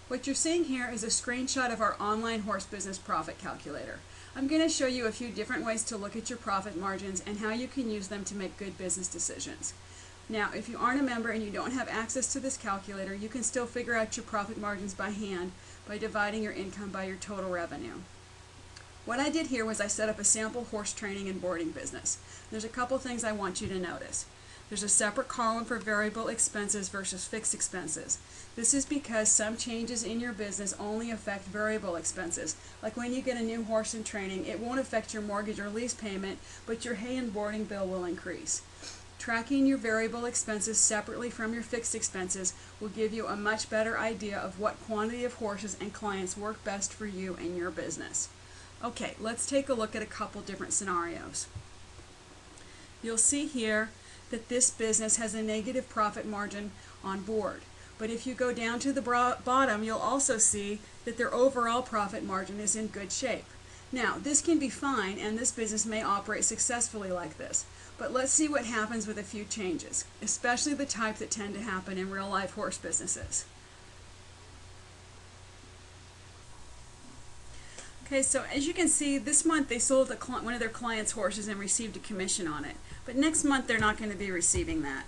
What you're seeing here is a screenshot of our online horse business profit calculator. I'm going to show you a few different ways to look at your profit margins and how you can use them to make good business decisions. Now, if you aren't a member and you don't have access to this calculator, you can still figure out your profit margins by hand by dividing your income by your total revenue. What I did here was I set up a sample horse training and boarding business. There's a couple things I want you to notice. There's a separate column for variable expenses versus fixed expenses. This is because some changes in your business only affect variable expenses. Like when you get a new horse in training, it won't affect your mortgage or lease payment, but your hay and boarding bill will increase. Tracking your variable expenses separately from your fixed expenses will give you a much better idea of what quantity of horses and clients work best for you and your business. Okay, let's take a look at a couple different scenarios. You'll see here that this business has a negative profit margin on board. But if you go down to the bottom, you'll also see that their overall profit margin is in good shape. Now, this can be fine, and this business may operate successfully like this. But let's see what happens with a few changes, especially the type that tend to happen in real-life horse businesses. Okay, so as you can see, this month they sold one of their clients' horses and received a commission on it. But next month they're not going to be receiving that.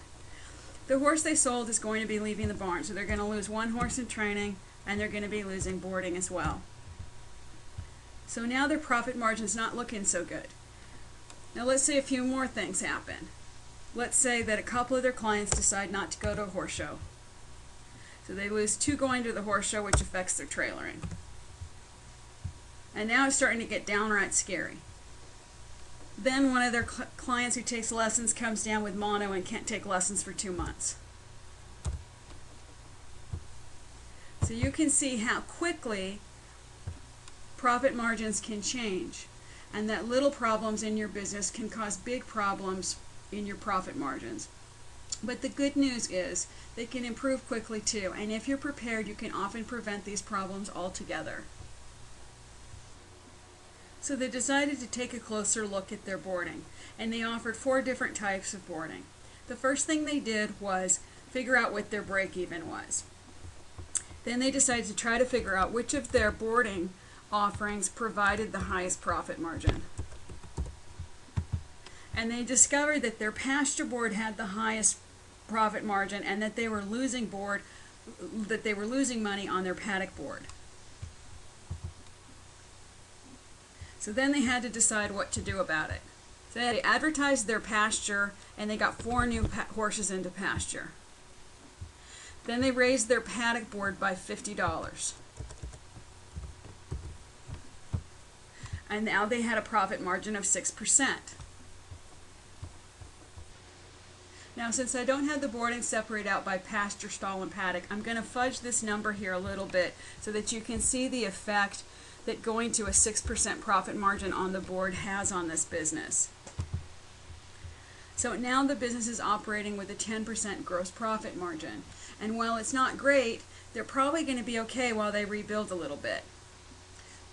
The horse they sold is going to be leaving the barn, so they're going to lose one horse in training and they're going to be losing boarding as well. So now their profit margin's not looking so good. Now let's say a few more things happen. Let's say that a couple of their clients decide not to go to a horse show. So they lose 2 going to the horse show, which affects their trailering. And now it's starting to get downright scary. Then one of their clients who takes lessons comes down with mono and can't take lessons for 2 months. So you can see how quickly profit margins can change, and that little problems in your business can cause big problems in your profit margins. But the good news is they can improve quickly too, and if you're prepared, you can often prevent these problems altogether. So they decided to take a closer look at their boarding, and they offered 4 different types of boarding. The first thing they did was figure out what their break-even was. Then they decided to try to figure out which of their boarding offerings provided the highest profit margin. And they discovered that their pasture board had the highest profit margin and that they were losing money on their paddock board. So then they had to decide what to do about it. So they advertised their pasture and they got 4 new horses into pasture. Then they raised their paddock board by $50. And now they had a profit margin of 6%. Now, since I don't have the boarding separated out by pasture, stall, and paddock, I'm going to fudge this number here a little bit so that you can see the effect that going to a 6% profit margin on the board has on this business. So now the business is operating with a 10% gross profit margin. And while it's not great, they're probably going to be okay while they rebuild a little bit.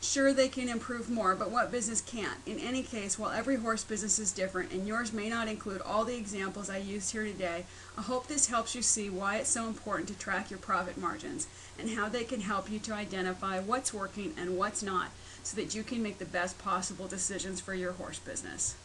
Sure, they can improve more, but what business can't? In any case, while every horse business is different, and yours may not include all the examples I used here today, I hope this helps you see why it's so important to track your profit margins and how they can help you to identify what's working and what's not so that you can make the best possible decisions for your horse business.